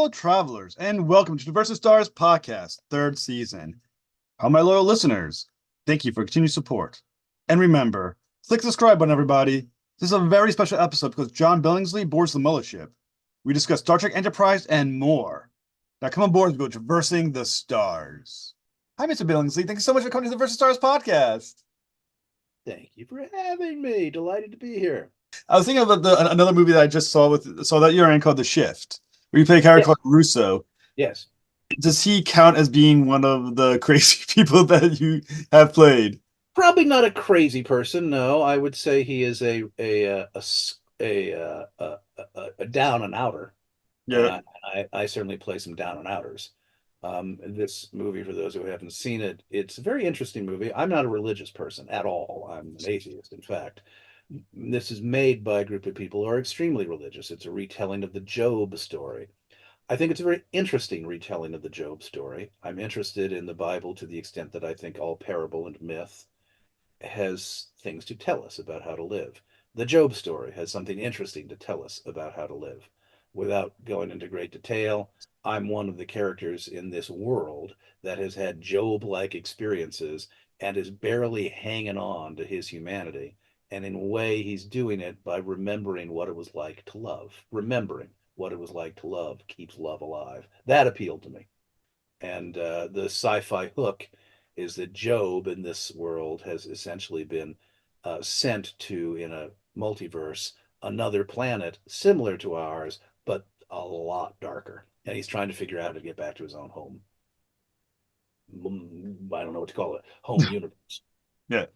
fellow travelers, and welcome to the Versus Stars podcast, third season. All my loyal listeners, thank you for continued support. And remember, click the subscribe button, everybody. This is a very special episode because John Billingsley boards the mothership. We discuss Star Trek Enterprise and more. Now come on board and go traversing the stars. Hi, Mr. Billingsley. Thank you so much for coming to the Versus Stars podcast. Thank you for having me. Delighted to be here. I was thinking about another movie that I just saw that you're in called The Shift, where you play a character called Russo. Yes. Does he count as being one of the crazy people that you have played? Probably not a crazy person. No, I would say he is a down and outer. Yeah. And I certainly play some down and outers. This movie, for those who haven't seen it, it's a very interesting movie. I'm not a religious person at all. I'm an atheist, in fact. This is made by a group of people who are extremely religious. It's a retelling of the Job story. I think it's a very interesting retelling of the Job story. I'm interested in the Bible to the extent that I think all parable and myth has things to tell us about how to live. The Job story has something interesting to tell us about how to live. Without going into great detail, I'm one of the characters in this world that has had Job-like experiences and is barely hanging on to his humanity. And in a way, he's doing it by remembering what it was like to love. Remembering what it was like to love keeps love alive. That appealed to me. And the sci-fi hook is that Job in this world has essentially been sent to, in a multiverse, another planet similar to ours, but a lot darker. And he's trying to figure out how to get back to his own home. I don't know what to call it. Home universe. Yeah.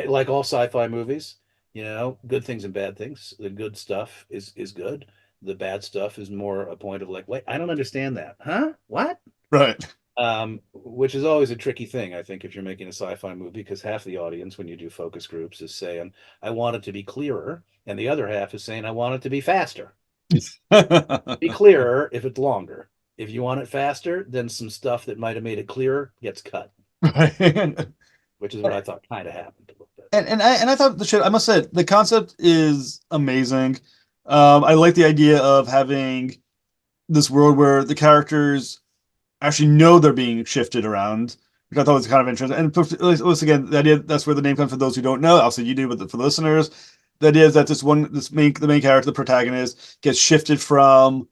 Like all sci-fi movies, good things and bad things. The good stuff is good. The bad stuff is more a point of like, wait, I don't understand that. Huh? What? Right. Which is always a tricky thing, I think, if you're making a sci-fi movie, because half the audience, when you do focus groups, is saying, I want it to be clearer, and the other half is saying, I want it to be faster. Be clearer if it's longer. If you want it faster, then some stuff that might have made it clearer gets cut. Right. Which is what I thought kind of happened. And I thought I must say the concept is amazing. I like the idea of having this world where the characters actually know they're being shifted around, which I thought was kind of interesting. And once again, the idea that's where the name comes for those who don't know. Obviously, you do, but for the listeners, the idea is that the main character, the protagonist, gets shifted from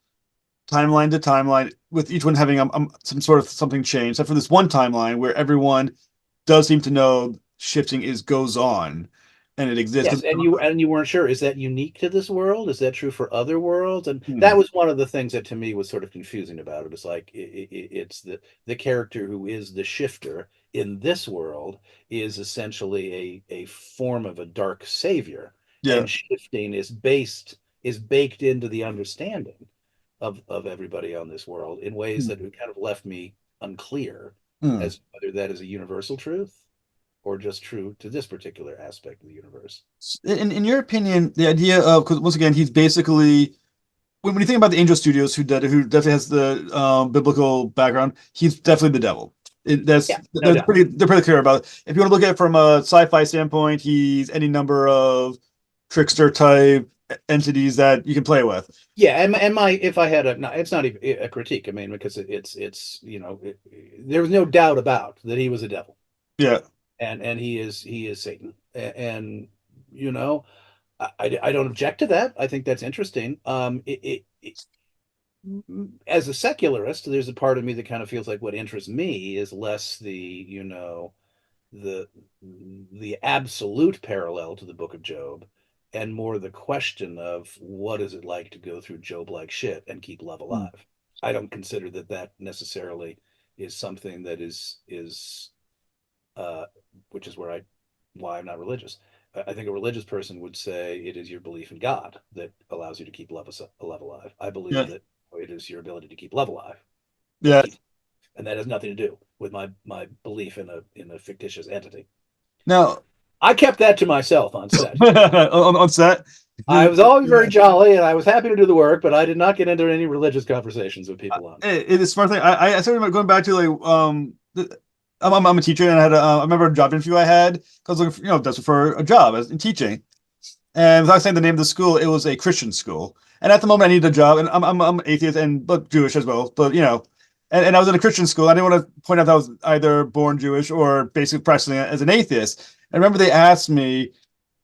timeline to timeline, with each one having some sort of something change. Except for this one timeline where everyone does seem to know shifting goes on, and it exists. Yes, and you weren't sure, is that unique to this world? Is that true for other worlds? And Hmm. that was one of the things that to me was sort of confusing about it. It's like it's the character who is the shifter in this world is essentially a form of a dark savior, Yeah. and shifting is baked into the understanding of everybody on this world in ways that kind of left me unclear Hmm. as whether that is a universal truth or just true to this particular aspect of the universe. In your opinion, the idea of, because once again, he's basically, when you think about the Angel Studios, who definitely has the biblical background, he's definitely the devil. Yeah, no doubt. They're pretty clear about it. If you want to look at it from a sci-fi standpoint, he's any number of trickster type entities that you can play with. Yeah, and my if I had no, it's not even a critique. I mean, because it's there was no doubt about that he was a devil, Yeah. and he is Satan, and I don't object to that. I think that's interesting. As a secularist, there's a part of me that kind of feels like what interests me is less the the absolute parallel to the Book of Job, and more the question of what is it like to go through Job-like shit and keep love Hmm. alive. I don't consider that necessarily is something that is uh, which is why I'm not religious. I think a religious person would say it is your belief in God that allows you to keep love alive. I believe Yeah. that it is your ability to keep love alive that Yeah. keeps, and that has nothing to do with my belief in a fictitious entity. Now, I kept that to myself on set. on set, I was always very jolly, and I was happy to do the work, but I did not get into any religious conversations with people on. it is smart thing. I started going back to like I'm a teacher, and I remember a job interview I had because looking for, that's for a job as in teaching, And without saying the name of the school, it was a Christian school. And at the moment, I needed a job, and I'm atheist and but Jewish as well. But and I was in a Christian school. I didn't want to point out that I was either born Jewish or basically practicing as an atheist. I remember they asked me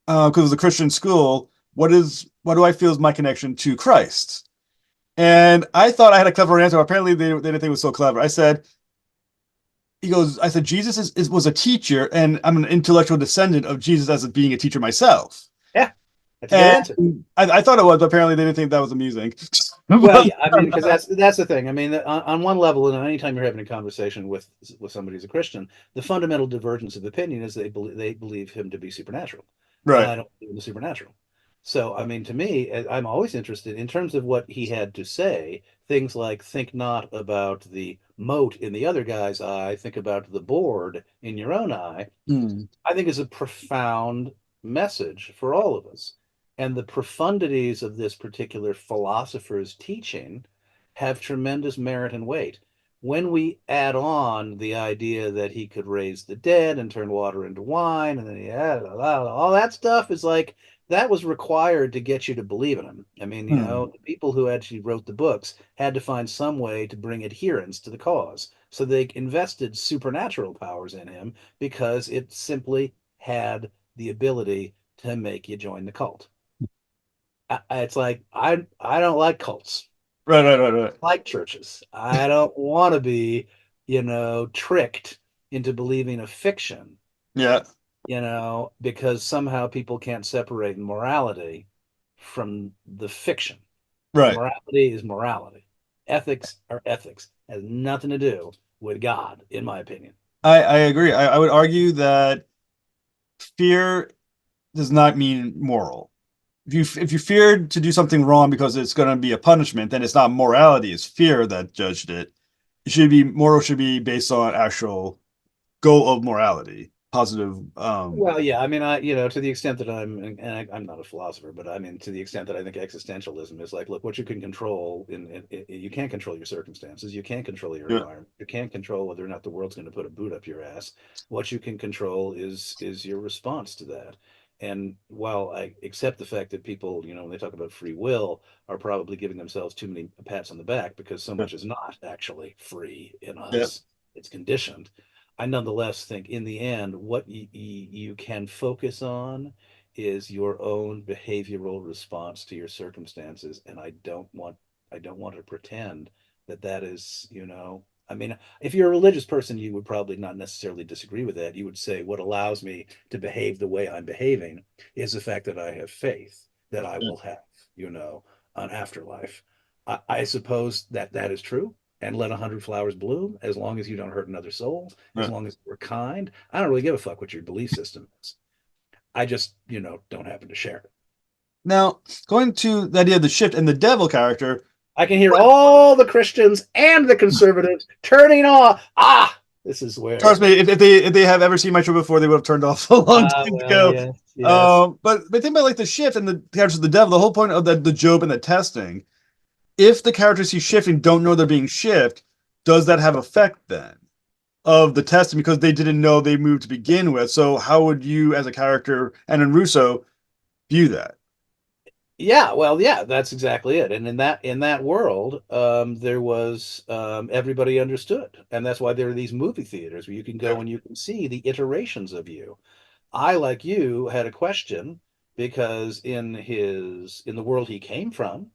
because it was a Christian school, what do I feel is my connection to Christ? And I thought I had a clever answer. Apparently, they didn't think it was so clever. I said, Jesus was a teacher, and I'm an intellectual descendant of Jesus as being a teacher myself. Yeah, that's a good answer. And I thought it was, but apparently they didn't think that was amusing. Well, But, yeah, I mean, because that's the thing. I mean, on one level, and anytime you're having a conversation with somebody who's a Christian, the fundamental divergence of opinion is they believe him to be supernatural, and right. I don't believe in the supernatural. So, I mean, to me, I'm always interested in terms of what he had to say. Things like think not about the mote in the other guy's eye, think about the board in your own eye. Mm. I think is a profound message for all of us. And the profundities of this particular philosopher's teaching have tremendous merit and weight. When we add on the idea that he could raise the dead and turn water into wine, and then all that stuff is like that was required to get you to believe in him. I mean, Mm. the people who actually wrote the books had to find some way to bring adherence to the cause. So they invested supernatural powers in him because it simply had the ability to make you join the cult. It's like I don't like cults. Right, right, right, right. I like churches. I don't want to be, tricked into believing a fiction, Yeah, because somehow people can't separate morality from the fiction. right. Morality is morality. Ethics are ethics. It has nothing to do with God, in my opinion. I agree. I would argue that fear does not mean moral. If you feared to do something wrong because it's going to be a punishment, then it's not morality, it's fear that judged it. It should be moral should be based on actual goal of morality, positive. Well, yeah, I mean, to the extent that I'm not a philosopher, but I mean, to the extent that I think existentialism is like, look, what you can control you can't control your circumstances, you can't control your Yeah, environment, you can't control whether or not the world's going to put a boot up your ass. What you can control is your response to that. And while I accept the fact that people, when they talk about free will, are probably giving themselves too many pats on the back because so yeah, much is not actually free in yeah, us, it's conditioned. I nonetheless think in the end, what you can focus on is your own behavioral response to your circumstances, and I don't want to pretend that that is, I mean, if you're a religious person, you would probably not necessarily disagree with that. You would say what allows me to behave the way I'm behaving is the fact that I have faith that I yeah, will have, you know, an afterlife. I suppose that that is true, and let 100 flowers bloom as long as you don't hurt another soul, as yeah. long as you're kind. I don't really give a fuck what your belief system is. I just, don't happen to share it. Now, going to the idea of the shift and the devil character, I can hear all the Christians and the conservatives turning off. This is trust where. me, if they have ever seen my show before, they would have turned off a long time Well, ago. yes, yes. But think about like the shift and the characters of the devil. The whole point of the Job and the testing. If the characters he's shifting don't know they're being shifted, does that have effect then of the testing because they didn't know they moved to begin with? So how would you, as a character and in Russo, view that? Yeah, well, yeah, that's exactly it. And in that world, there was everybody understood, and that's why there are these movie theaters where you can Yeah, go and you can see the iterations of you. I, like you, had a question because in the world he came from,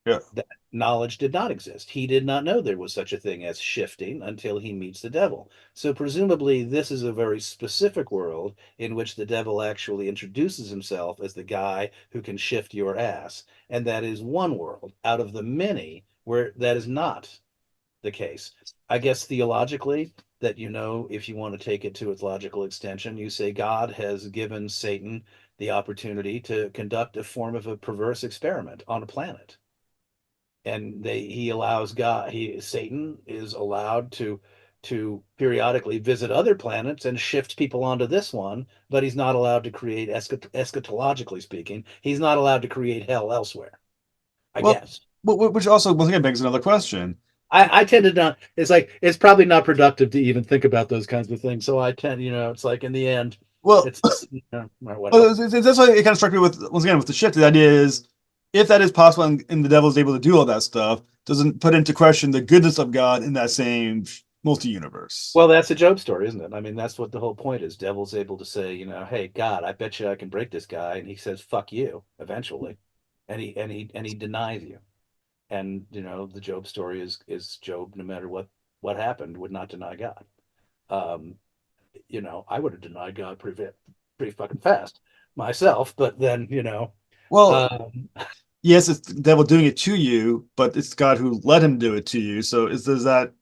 yeah, that knowledge did not exist. He did not know there was such a thing as shifting until he meets the devil. So presumably this is a very specific world in which the devil actually introduces himself as the guy who can shift your ass. And that is one world out of the many where that is not the case. I guess theologically, that if you want to take it to its logical extension, you say God has given Satan the opportunity to conduct a form of a perverse experiment on a planet, and he allows Satan is allowed to periodically visit other planets and shift people onto this one, but he's not allowed to create, eschatologically speaking, he's not allowed to create hell elsewhere, I well, guess. which also once again begs another question. I tend to not, it's like it's probably not productive to even think about those kinds of things, so I tend, it's like in the end, Well, It's what well, else? that's why it kind of struck me with once again with the shift. The idea is if that is possible and the devil is able to do all that stuff, doesn't put into question the goodness of God in that same multi-universe. Well, that's a Job story, isn't it? I mean, that's what the whole point is. Devil's able to say, hey, God, I bet you I can break this guy, and he says, "Fuck you," eventually, and he denies you. And the Job story is Job, no matter what happened, would not deny God. Um, I would have denied God pretty fucking fast myself, but then, Well, um, yes, it's the devil doing it to you, but it's God who let him do it to you. So is that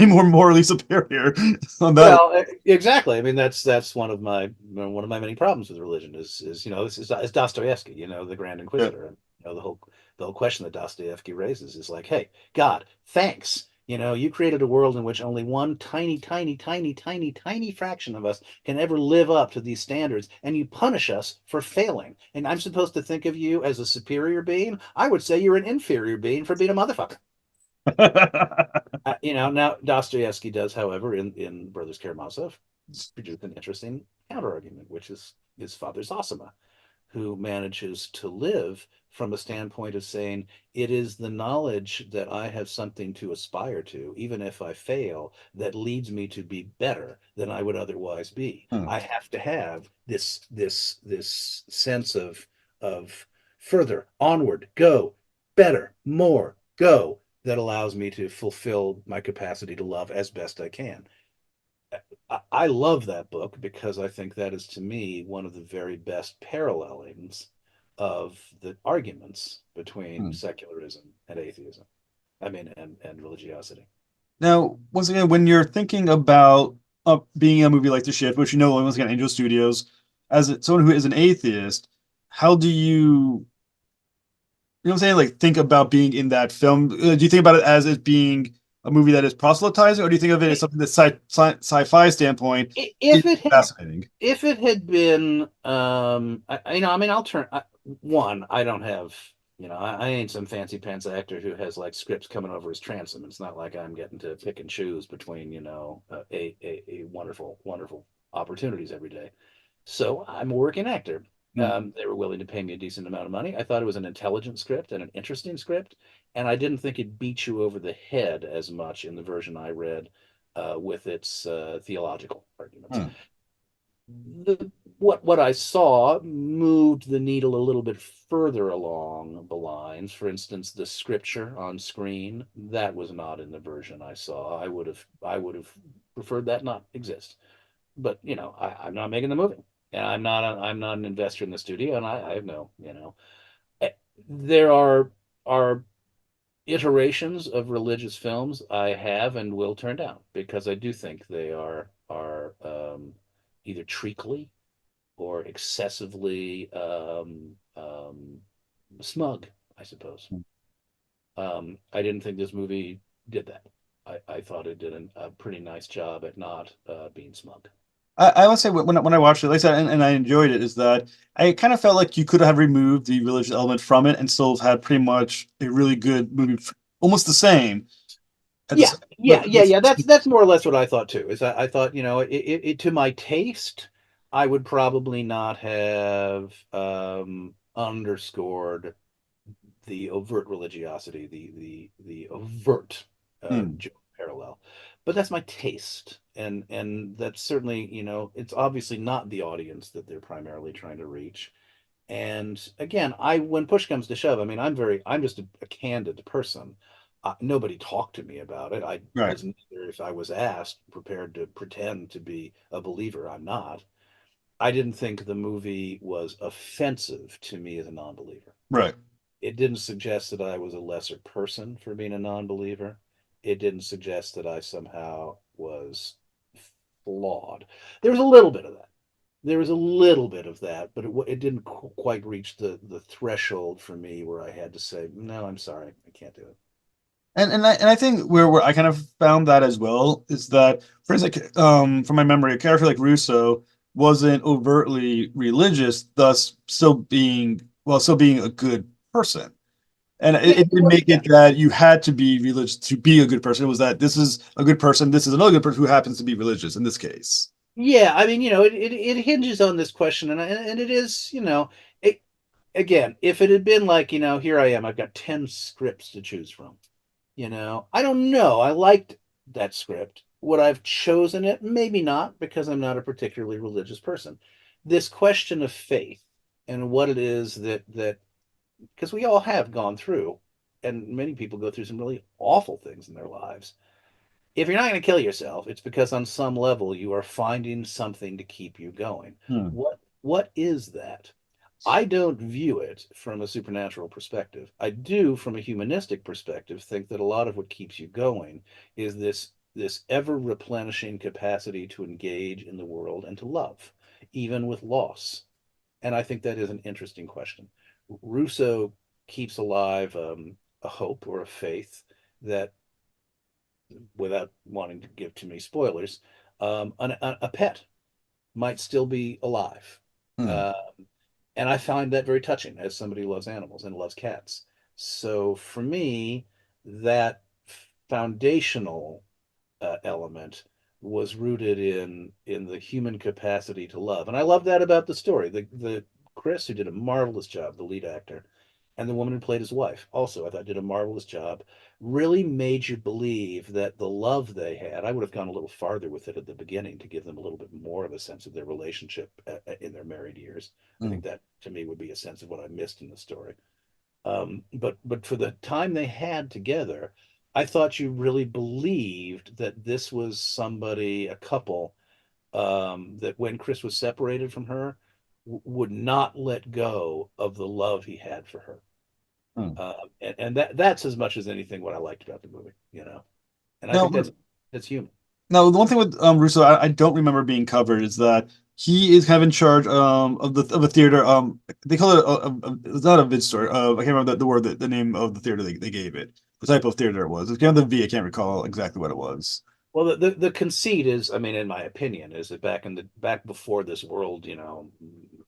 any more morally superior on that? well, exactly. I mean, that's one of my many problems with religion is this is Dostoevsky, the Grand Yeah. Inquisitor, and the whole question that Dostoevsky raises is like, hey, God, thanks. You created a world in which only one tiny, tiny, tiny, tiny, tiny fraction of us can ever live up to these standards, and you punish us for failing. And I'm supposed to think of you as a superior being? I would say you're an inferior being for being a motherfucker. Now Dostoevsky does, however, in Brothers Karamazov, produce an interesting counterargument, which is his father Zosima, who manages to live from a standpoint of saying, it is the knowledge that I have something to aspire to, even if I fail, that leads me to be better than I would otherwise be. Hmm. I have to have this sense of further, onward, go, better, more, go, that allows me to fulfill my capacity to love as best I can. I love that book because I think that is, to me, one of the very best parallelings of the arguments between Hmm. secularism and atheism. I mean, and religiosity. Now, once again, when you're thinking about being a movie like The Shift, which once again, Angel Studios, someone who is an atheist, how do what I'm saying, like think about being in that film? Do you think about it as it being a movie that is proselytizing, or do you think of it as something that sci-fi standpoint is If it had fascinating? if it had been I mean, I'll turn one, I don't have, I ain't some fancy pants actor who has like scripts coming over his transom. It's not like I'm getting to pick and choose between a wonderful opportunities every day. So I'm a working actor. Hmm. They were willing to pay me a decent amount of money. I thought it was an intelligent script and an interesting script, and I didn't think it beat you over the head as much in the version I read, with its theological arguments. Hmm. What I saw moved the needle a little bit further along the lines. For instance, the scripture on screen, that was not in the version I saw. I would have preferred that not exist. But I'm not making the movie, and I'm not an investor in the studio, and I have no, eh, there are iterations of religious films I have and will turn down because I do think they are either treacly or excessively smug, I suppose. I didn't think this movie did that. I thought it did a pretty nice job at not being smug. I would say when I watched it, like I said, and I enjoyed it, is that I kind of felt like you could have removed the religious element from it and still have had pretty much a really good movie, almost the same. At Yeah, the, yeah, yeah, yeah. That's more or less what I thought too. Is I thought, to my taste, I would probably not have underscored the overt religiosity, the overt Hmm. parallel. But that's my taste, and that's certainly, it's obviously not the audience that they're primarily trying to reach. And again, when push comes to shove, I mean, I'm just a candid person. Nobody talked to me about it. I Right, was neither, if I was asked, prepared to pretend to be a believer. I'm not. I didn't think the movie was offensive to me as a non-believer. right. It didn't suggest that I was a lesser person for being a non-believer. It didn't suggest that I somehow was flawed. There was a little bit of that. There was a little bit of that, but it didn't quite reach the threshold for me where I had to say, no, I'm sorry, I can't do it. And I think where I kind of found that as well is that, for instance, from my memory, a character like Russo wasn't overtly religious, thus still being a good person. And Yeah, it didn't make yeah, it that you had to be religious to be a good person. It was that this is a good person, this is another good person who happens to be religious in this case. Yeah, I mean, it hinges on this question, and it is, it, again, if it had been like, here I am, I've got 10 scripts to choose from. I don't know. I liked that script. Would I've chosen it? Maybe not, because I'm not a particularly religious person. This question of faith and what it is that because we all have gone through, and many people go through some really awful things in their lives. If you're not going to kill yourself, it's because on some level you are finding something to keep you going. Hmm. What is that? I don't view it from a supernatural perspective. I do, from a humanistic perspective, think that a lot of what keeps you going is this ever replenishing capacity to engage in the world and to love, even with loss. And I think that is an interesting question. Rousseau keeps alive a hope or a faith that, without wanting to give too many spoilers, a pet might still be alive. Hmm. Uh, and I find that very touching as somebody who loves animals and loves cats. So for me, that foundational element was rooted in the human capacity to love, and I love that about the story. The Chris, who did a marvelous job, the lead actor, and the woman who played his wife, also I thought did a marvelous job. Really made you believe that the love they had. I would have gone a little farther with it at the beginning to give them a little bit more of a sense of their relationship in their married years. I Hmm. think that to me would be a sense of what I missed in the story. But for the time they had together, I thought you really believed that this was somebody, a couple, that when Chris was separated from her, would not let go of the love he had for her. Hmm. And that's as much as anything what I liked about the movie. And I Now, think that's human. now the one thing with Russo I don't remember being covered is that he is kind of in charge of a theater. They call it it's not a vid store. I can't remember the word the name of the theater they gave it. The type of theater it was. It's kind of the V. I can't recall exactly what it was. Well, the conceit is, I mean, in my opinion, is that back before this world,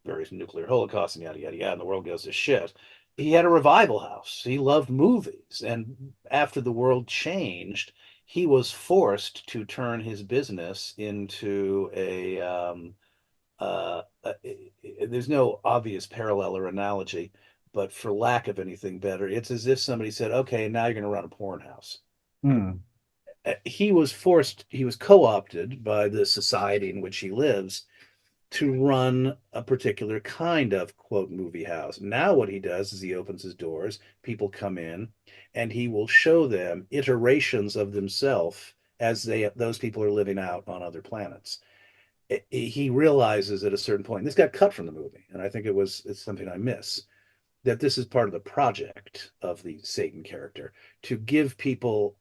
various nuclear holocausts and yada yada yada, and the world goes to shit. He had a revival house. He loved movies, and after the world changed, he was forced to turn his business into there's no obvious parallel or analogy, but for lack of anything better, it's as if somebody said, "Okay, now you're going to run a porn house." Hmm. He was co-opted by the society in which he lives to run a particular kind of quote movie house. Now what he does is he opens his doors, people come in, and he will show them iterations of themselves as those people are living out on other planets. He realizes at a certain point, and this got cut from the movie, and I think it's something I miss, that this is part of the project of the Satan character to give people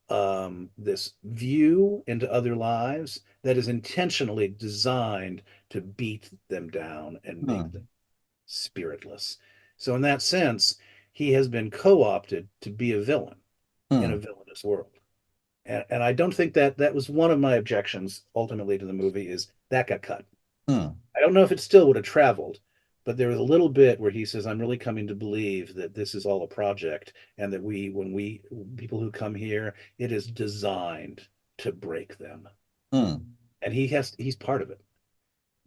this view into other lives that is intentionally designed to beat them down and make them Hmm. spiritless. So, in that sense, he has been co opted to be a villain in a Hmm. villainous world. And I don't think that was one of my objections ultimately to the movie is that got cut. Hmm. I don't know if it still would have traveled, but there was a little bit where he says, "I'm really coming to believe that this is all a project, and that when we people who come here, it is designed to break them." Hmm. And he's part of it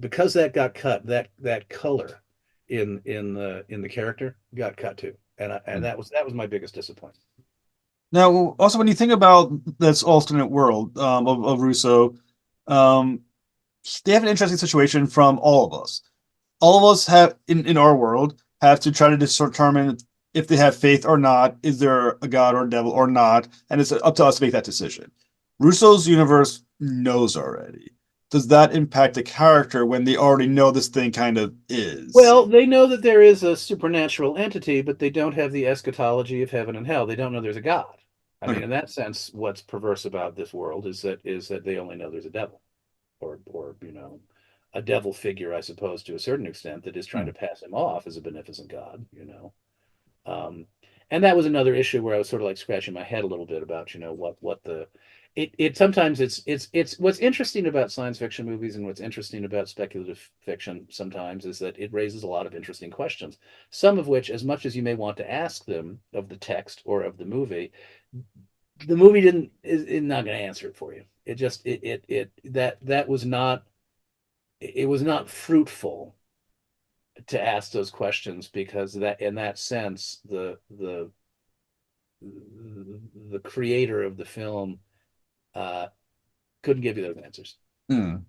because that got cut. That color in the character got cut too, and Hmm. that was my biggest disappointment. Now, also when you think about this alternate world of Russo, um, they have an interesting situation from all of us. All of us have in our world have to try to determine if they have faith or not. Is there a god or a devil or not? And it's up to us to make that decision. Russo's universe knows already. Does that impact the character when they already know this thing kind of is? Well, they know that there is a supernatural entity, but they don't have the eschatology of heaven and hell. They don't know there's a God. I mean, Okay. in that sense, what's perverse about this world is that they only know there's a devil, or a devil figure, I suppose, to a certain extent, that is trying Hmm. to pass him off as a beneficent God. Um, and that was another issue where I was sort of like scratching my head a little bit about, what the it sometimes it's what's interesting about science fiction movies and what's interesting about speculative fiction sometimes is that it raises a lot of interesting questions. Some of which, as much as you may want to ask them of the text or of the movie didn't is not going to answer it for you. It just it that was not it was not fruitful to ask those questions because that in that sense the creator of the film uh, couldn't give you those answers. Hmm.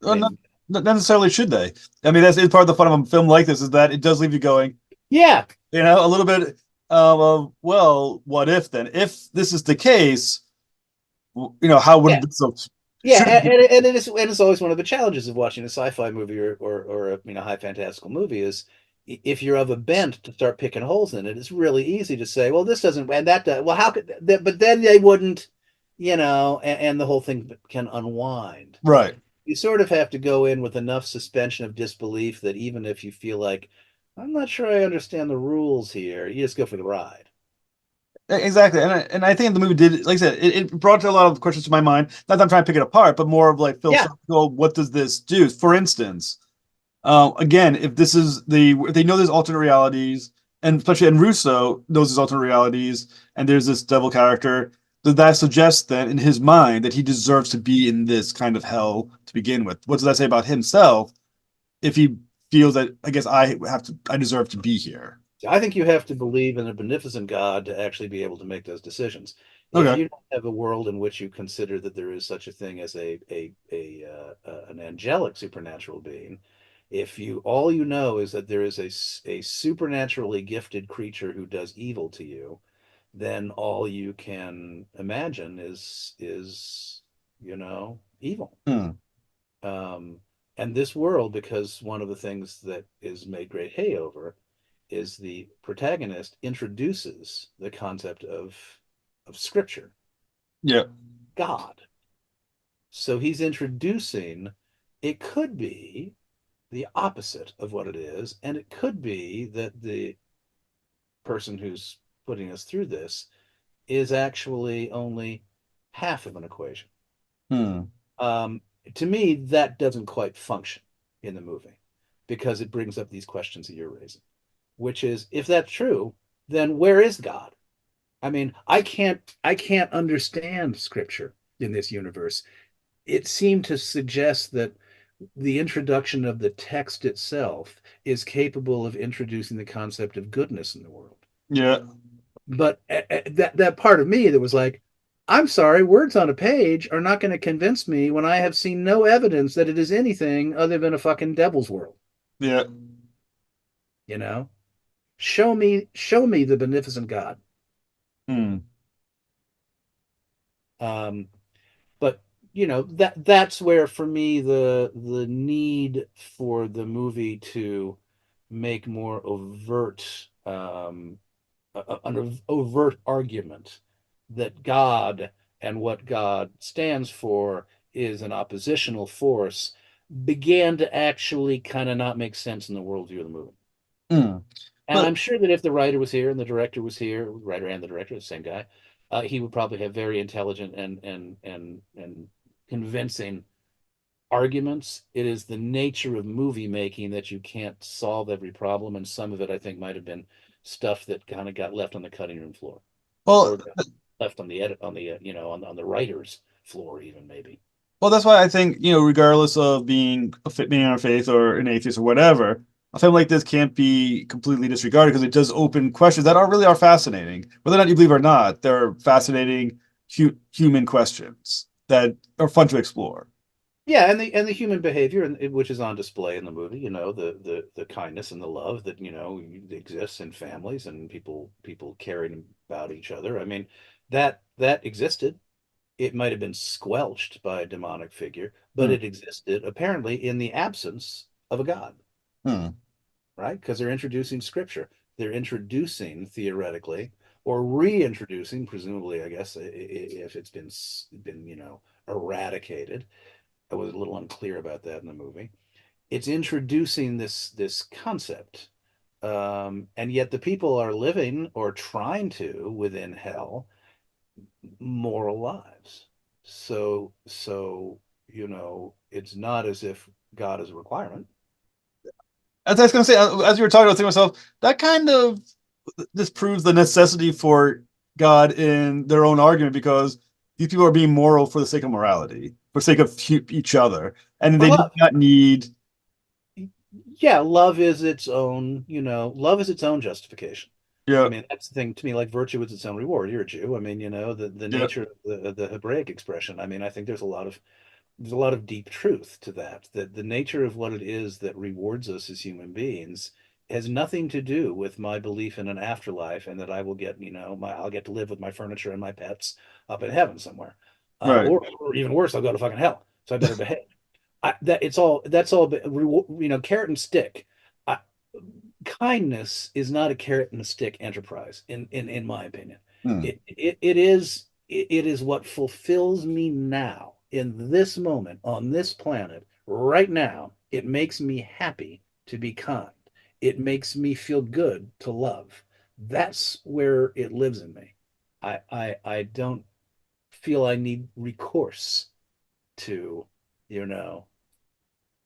I Well, mean, not necessarily should they. I mean, that's part of the fun of a film like this is that it does leave you going, yeah, a little bit of, well, what if then? If this is the case, how would yeah, this have yeah, should it be? and it's always one of the challenges of watching a sci-fi movie or a high fantastical movie is if you're of a bent to start picking holes in it, it's really easy to say, well, this doesn't and that does. Well, how could that? But then they wouldn't, and the whole thing can unwind. Right. You sort of have to go in with enough suspension of disbelief that even if you feel like I'm not sure I understand the rules here, you just go for the ride. Exactly. And I think the movie did, like I said, it brought a lot of questions to my mind. Not that I'm trying to pick it apart, but more of like Yeah, philosophical, what does this do? For instance, again, if they know there's alternate realities, and especially and Russo knows there's alternate realities, and there's this devil character, does that suggest then in his mind that he deserves to be in this kind of hell to begin with? What does that say about himself if he feels that I guess I deserve to be here? I think you have to believe in a beneficent God to actually be able to make those decisions. If Okay. you don't have a world in which you consider that there is such a thing as an angelic supernatural being, if you all you know is that there is a supernaturally gifted creature who does evil to you, then all you can imagine is evil. Hmm. Um, and this world, because one of the things that is made great hay over is the protagonist introduces the concept of scripture, Yeah. God. So he's introducing it could be the opposite of what it is, and it could be that the person who's putting us through this is actually only half of an equation. Hmm. Um, to me, that doesn't quite function in the movie because it brings up these questions that you're raising, which is if that's true, then where is God? I mean, I can't understand scripture in this universe. It seemed to suggest that the introduction of the text itself is capable of introducing the concept of goodness in the world. Yeah. But that part of me that was like, I'm sorry, words on a page are not going to convince me when I have seen no evidence that it is anything other than a fucking devil's world. Yeah. You know, show me the beneficent God. Hmm. Um, but that's where for me the need for the movie to make more overt an overt argument that God and what God stands for is an oppositional force began to actually kind of not make sense in the worldview of the movie. Hmm. And But I'm sure that if the writer was here and the director was here, writer and the director, the same guy, he would probably have very intelligent and convincing arguments. It is the nature of movie making that you can't solve every problem, and some of it I think might have been stuff that kind of got left on the cutting room floor, well, or left on the edit on the on the writer's floor even maybe. Well, that's why I think, regardless of being on faith or an atheist or whatever, a film like this can't be completely disregarded because it does open questions that are fascinating. Whether or not you believe or not, they're fascinating human questions that are fun to explore. Yeah, and the human behavior which is on display in the movie, the kindness and the love that exists in families and people caring about each other. I mean, that existed. It might have been squelched by a demonic figure, but Hmm. it existed apparently in the absence of a god, Hmm. right? Because they're introducing scripture. They're introducing theoretically or reintroducing, presumably, I guess, if it's been eradicated. I was a little unclear about that in the movie. It's introducing this concept, and yet the people are living or trying to within hell moral lives. So it's not as if God is a requirement. As I was going to say, as you were talking, I was thinking to myself, that kind of this proves the necessity for God in their own argument because these people are being moral for the sake of morality, for the sake of each other, and For they do love. not need. Yeah, love is its own, love is its own justification. I Yeah, mean, that's the thing to me, like virtue is its own reward. You're a Jew. I mean, the yeah, nature of the Hebraic expression. I mean, I think there's a lot of deep truth to that. That the nature of what it is that rewards us as human beings has nothing to do with my belief in an afterlife and that I will get, I'll get to live with my furniture and my pets up in heaven somewhere. right. Or even worse, I'll go to fucking hell. So I better behave. That's all, carrot and stick. I, Kindness is not a carrot and a stick enterprise, in my opinion. Hmm. It is what fulfills me now, in this moment, on this planet, right now. It makes me happy to be kind. It makes me feel good to love. That's where it lives in me. I don't feel I need recourse to, you know,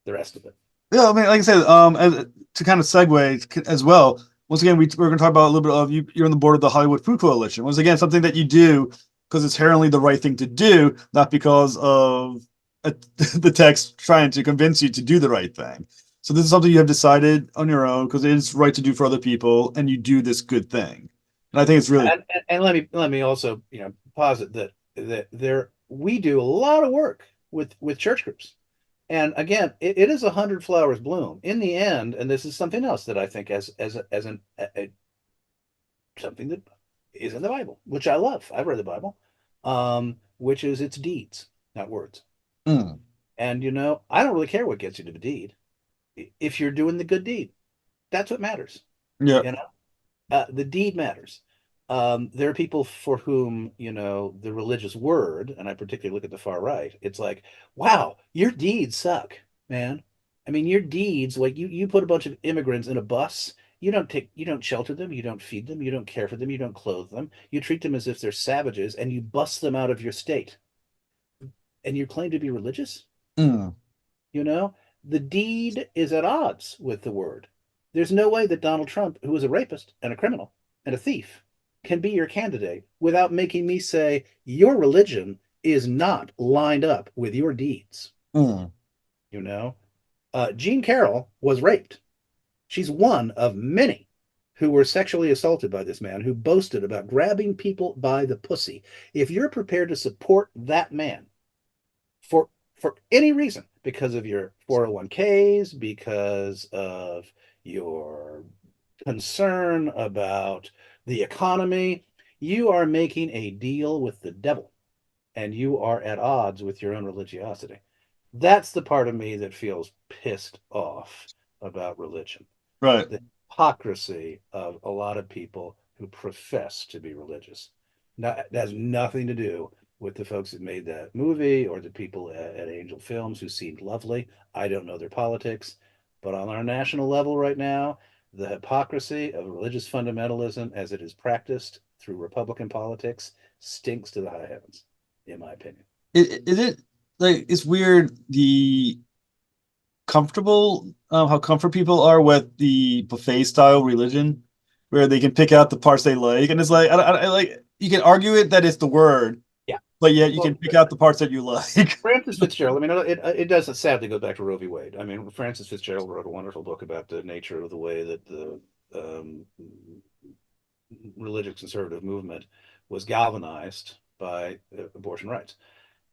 the rest of it. Yeah, I mean, like I said, to kind of segue as well. Once again, we're going to talk about a little bit of you. You're on the board of the Hollywood Food Coalition. Once again, something that you do because it's inherently the right thing to do, not because of the text trying to convince you to do the right thing. So this is something you have decided on your own because it is right to do for other people, and you do this good thing. And I think it's really And let me also posit that there we do a lot of work with church groups. And again, it is 100 flowers bloom in the end. And this is something else that I think something that is in the Bible, which I love. I've read the Bible, which is its deeds, not words. mm, And I don't really care what gets you to the deed. If you're doing the good deed, that's what matters. yeah, You know, the deed matters. There are people for whom, the religious word, and I particularly look at the far right, it's like, wow, your deeds suck, man. I mean, your deeds, like you put a bunch of immigrants in a bus, you don't shelter them, you don't feed them, you don't care for them, you don't clothe them, you treat them as if they're savages, and you bust them out of your state. And you claim to be religious? mm, You know, the deed is at odds with the word. There's no way that Donald Trump, who is a rapist and a criminal and a thief, can be your candidate without making me say your religion is not lined up with your deeds. mm, You know, Jean Carroll was raped. She's one of many who were sexually assaulted by this man who boasted about grabbing people by the pussy. If you're prepared to support that man for any reason, because of your 401ks, because of your concern about the economy, you are making a deal with the devil and you are at odds with your own religiosity. That's the part of me that feels pissed off about religion. right. The hypocrisy of a lot of people who profess to be religious. That has nothing to do with the folks that made that movie or the people at Angel Films who seemed lovely. I don't know their politics, but on our national level right now, the hypocrisy of religious fundamentalism as it is practiced through Republican politics stinks to the high heavens, in my opinion. Is it like it's weird comfortable how comfort people are with the buffet style religion where they can pick out the parts they like and it's like I like you can argue it that it's the word Yeah. but yet you can Well, pick out the parts that you like. Francis Fitzgerald. I mean, it does sadly go back to Roe v. Wade. I mean, Francis Fitzgerald wrote a wonderful book about the nature of the way that the religious conservative movement was galvanized by abortion rights.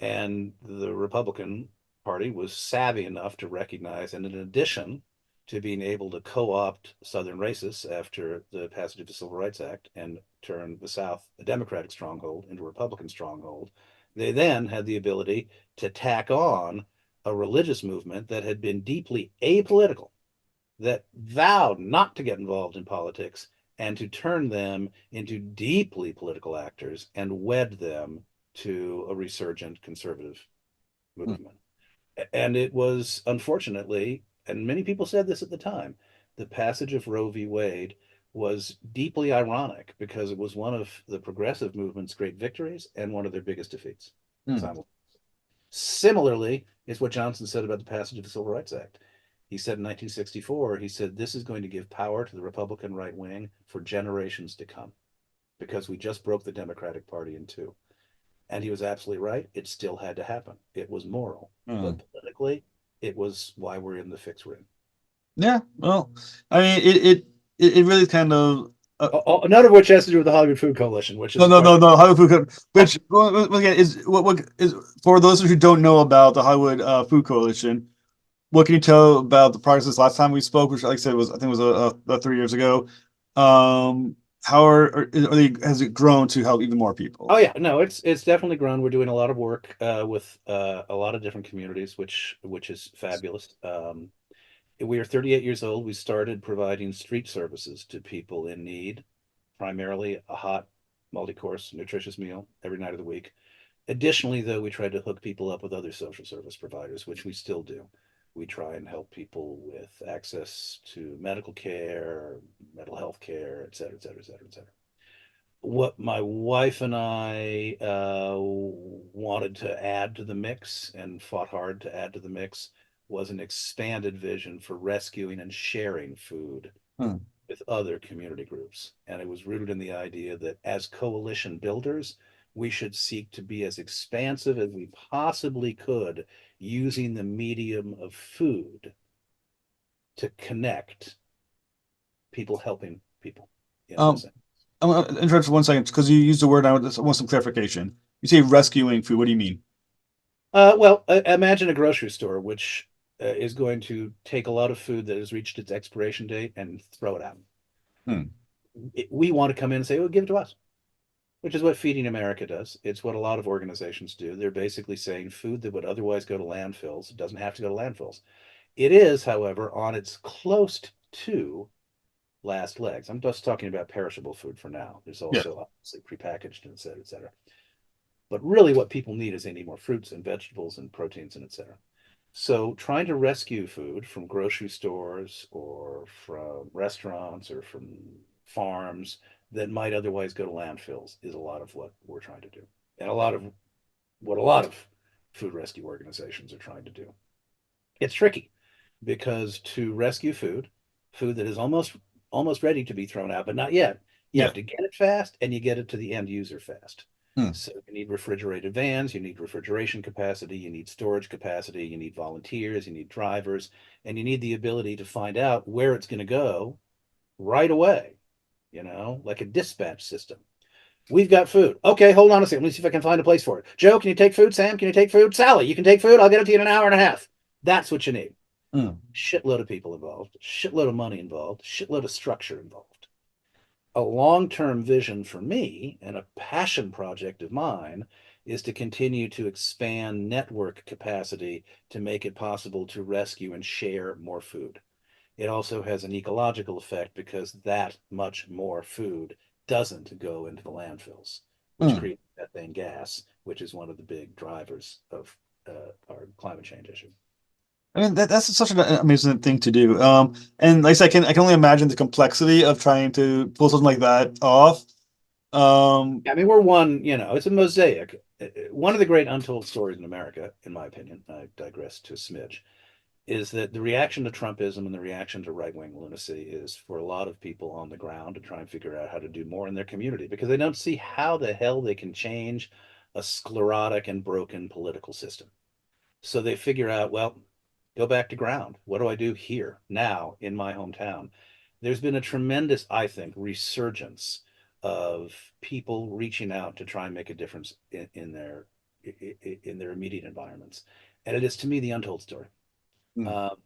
And the Republican Party was savvy enough to recognize, and in addition to being able to co-opt Southern racists after the passage of the Civil Rights Act and turn the South, a Democratic stronghold, into a Republican stronghold, they then had the ability to tack on a religious movement that had been deeply apolitical, that vowed not to get involved in politics, and to turn them into deeply political actors and wed them to a resurgent conservative movement. And it was unfortunately, and many people said this at the time, the passage of Roe v. Wade was deeply ironic because it was one of the progressive movement's great victories and one of their biggest defeats. Hmm. Similarly, is what Johnson said about the passage of the Civil Rights Act. He said in 1964, he said, this is going to give power to the Republican right wing for generations to come because we just broke the Democratic Party in two. And he was absolutely right. It still had to happen. It was moral, Hmm. but politically, it was why we're in the fix we're in. Yeah, well, I mean, it really kind of None of which has to do with the Hollywood Food Coalition, which no, is a no, part no, of no. Hollywood Food which again is what is for those who don't know about the Hollywood Food Coalition. What can you tell about the progress since last time we spoke, which, like I said, was I think was 3 years ago. How are they? Has it grown to help even more people? Oh yeah, no, it's definitely grown. We're doing a lot of work with a lot of different communities, which is fabulous. We are 38 years old. We started providing street services to people in need, primarily a hot, multi-course, nutritious meal every night of the week. Additionally, though, we try to hook people up with other social service providers, which we still do. We try and help people with access to medical care, mental health care, et cetera, et cetera, et cetera, et cetera. What my wife and I wanted to add to the mix and fought hard to add to the mix was an expanded vision for rescuing and sharing food Hmm. with other community groups. And it was rooted in the idea that as coalition builders, we should seek to be as expansive as we possibly could using the medium of food to connect people helping people in Um, this. I'm gonna interrupt for 1 second because you used the word. I want some clarification. You say rescuing food. What do you mean? Imagine a grocery store which is going to take a lot of food that has reached its expiration date and throw it out. Hmm. We want to come in and say, "Oh, give it to us," which is what Feeding America does. It's what a lot of organizations do. They're basically saying food that would otherwise go to landfills doesn't have to go to landfills. It is, however, on its close to last legs. I'm just talking about perishable food for now. There's Yeah. also obviously prepackaged and et cetera, et cetera. But really, what people need is they need more fruits and vegetables and proteins and et cetera. So, trying to rescue food from grocery stores or from restaurants or from farms that might otherwise go to landfills is a lot of what we're trying to do. And a lot of what a lot of food rescue organizations are trying to do. It's tricky because to rescue food, food that is almost ready to be thrown out, but not yet, you Yeah. have to get it fast and you get it to the end user fast. Hmm. So you need refrigerated vans, you need refrigeration capacity, you need storage capacity, you need volunteers, you need drivers, and you need the ability to find out where it's going to go right away, like a dispatch system. We've got food. Okay, hold on a second. Let me see if I can find a place for it. Joe, can you take food? Sam, can you take food? Sally, you can take food? I'll get it to you in an hour and a half. That's what you need. Hmm. Shitload of people involved, shitload of money involved, shitload of structure involved. A long-term vision for me and a passion project of mine is to continue to expand network capacity to make it possible to rescue and share more food. It also has an ecological effect because that much more food doesn't go into the landfills, which Hmm. creates methane gas, which is one of the big drivers of our climate change issue. I mean that's such an amazing thing to do. And like I said, I can only imagine the complexity of trying to pull something like that off. Um, I mean, we're one, it's a mosaic. One of the great untold stories in America, in my opinion, I digress to a smidge, is that the reaction to Trumpism and the reaction to right wing lunacy is for a lot of people on the ground to try and figure out how to do more in their community because they don't see how the hell they can change a sclerotic and broken political system. So they figure out, well, go back to ground. What do I do here, now, in my hometown? There's been a tremendous, I think, resurgence of people reaching out to try and make a difference in their immediate environments. And it is to me the untold story. hmm. Um,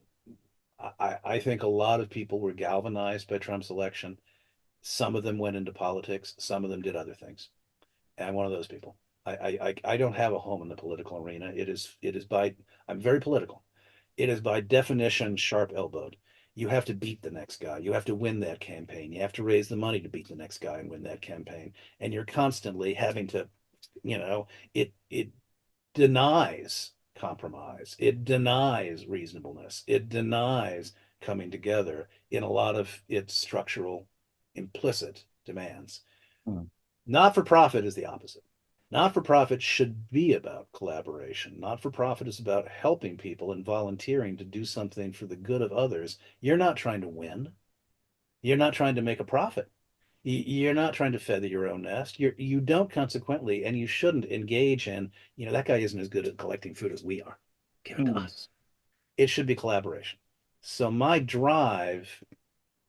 I think a lot of people were galvanized by Trump's election. Some of them went into politics, some of them did other things. And I'm one of those people. I don't have a home in the political arena. It is by I'm very political. It is by definition sharp elbowed. You have to beat the next guy. You have to win that campaign. You have to raise the money to beat the next guy and win that campaign. And you're constantly having to, it denies compromise. It denies reasonableness. It denies coming together in a lot of its structural implicit demands. Hmm. Not for profit is the opposite. Not for profit should be about collaboration. Not for profit is about helping people and volunteering to do something for the good of others. You're not trying to win. You're not trying to make a profit. You're not trying to feather your own nest. You don't consequently, and you shouldn't engage in, that guy isn't as good at collecting food as we are. Give it to Hmm. us. It should be collaboration. So my drive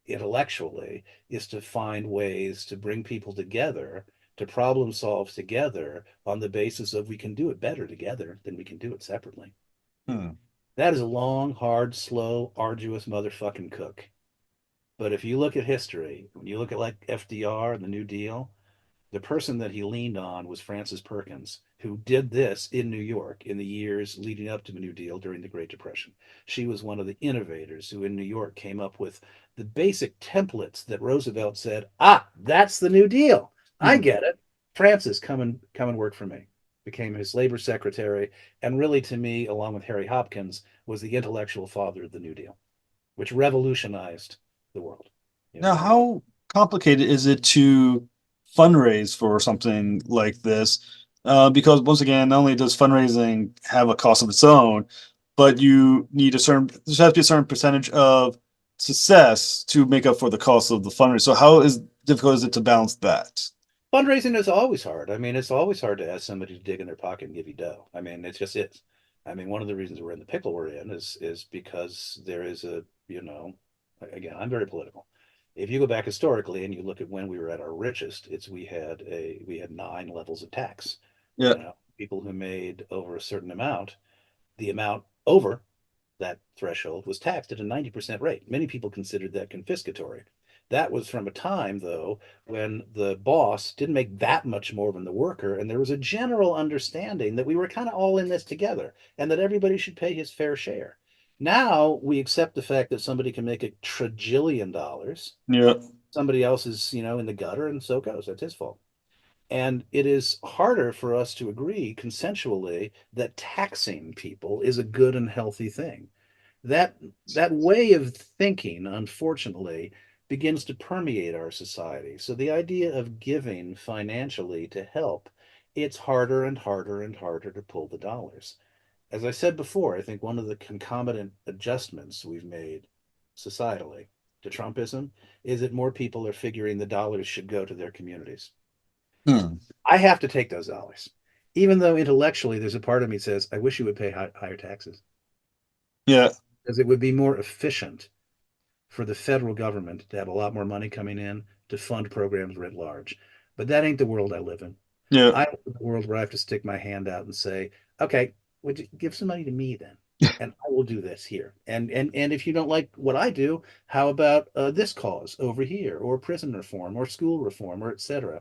intellectually is to find ways to bring people together, to problem solve together on the basis of we can do it better together than we can do it separately. Hmm. That is a long, hard, slow, arduous motherfucking cook. But if you look at history, when you look at like FDR and the New Deal, the person that he leaned on was Frances Perkins, who did this in New York in the years leading up to the New Deal during the Great Depression. She was one of the innovators who in New York came up with the basic templates that Roosevelt said, that's the New Deal. I Hmm. get it. Frances, come and work for me. Became his labor secretary, and really to me, along with Harry Hopkins, was the intellectual father of the New Deal, which revolutionized the world. Now, how complicated is it to fundraise for something like this? Because once again, not only does fundraising have a cost of its own, but you need there has to be a certain percentage of success to make up for the cost of the fundraiser. So how difficult is it to balance that? Fundraising is always hard. I mean, it's always hard to ask somebody to dig in their pocket and give you dough. I mean, it just is. I mean, one of the reasons we're in the pickle we're in is because there is again, I'm very political. If you go back historically and you look at when we were at our richest, we had 9 levels of tax. Yeah. People who made over a certain amount, the amount over that threshold was taxed at a 90% rate. Many people considered that confiscatory. That was from a time, though, when the boss didn't make that much more than the worker, and there was a general understanding that we were kind of all in this together and that everybody should pay his fair share. Now we accept the fact that somebody can make $1 trillion. Yeah. Somebody else is, in the gutter, and so goes. That's his fault. And it is harder for us to agree consensually that taxing people is a good and healthy thing. That way of thinking, unfortunately, begins to permeate our society. So the idea of giving financially to help, it's harder and harder and harder to pull the dollars. As I said before, I think one of the concomitant adjustments we've made societally to Trumpism is that more people are figuring the dollars should go to their communities. Hmm. I have to take those dollars, even though intellectually there's a part of me that says, I wish you would pay higher taxes Yeah. because it would be more efficient for the federal government to have a lot more money coming in to fund programs writ large. But that ain't the world I live in. Yeah. I live in a world where I have to stick my hand out and say, okay, would you give some money to me then? And I will do this here. And if you don't like what I do, how about this cause over here, or prison reform, or school reform, or etc.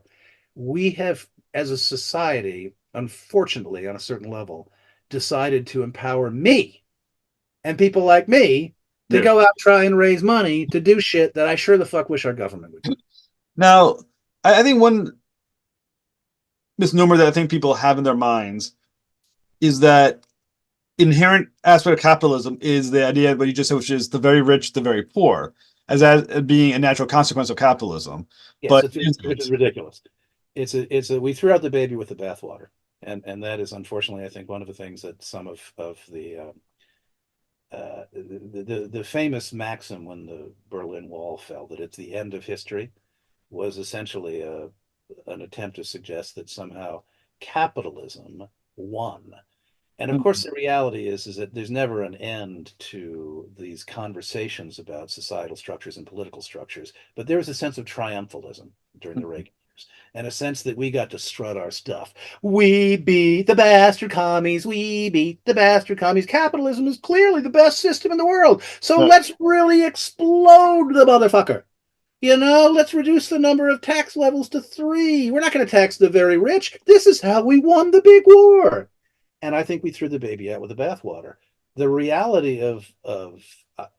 We have, as a society, unfortunately, on a certain level, decided to empower me and people like me to Yeah. go out and try and raise money to do shit that I sure the fuck wish our government would do. Now, I think one misnomer that I think people have in their minds is that inherent aspect of capitalism is the idea what you just said, which is the very rich, the very poor, as being a natural consequence of capitalism. Yes, But it's, is which is it? ridiculous. It's a we threw out the baby with the bathwater, and that is unfortunately I think one of the things that some of the famous maxim when the Berlin Wall fell, that it's the end of history, was essentially an attempt to suggest that somehow capitalism won. And of course, the reality is that there's never an end to these conversations about societal structures and political structures. But there was a sense of triumphalism during the Reagan years, and a sense that we got to strut our stuff. We beat the bastard commies. We beat the bastard commies. Capitalism is clearly the best system in the world. So let's really explode the motherfucker. Let's reduce the number of tax levels to 3. We're not going to tax the very rich. This is how we won the big war. And I think we threw the baby out with the bathwater. The reality of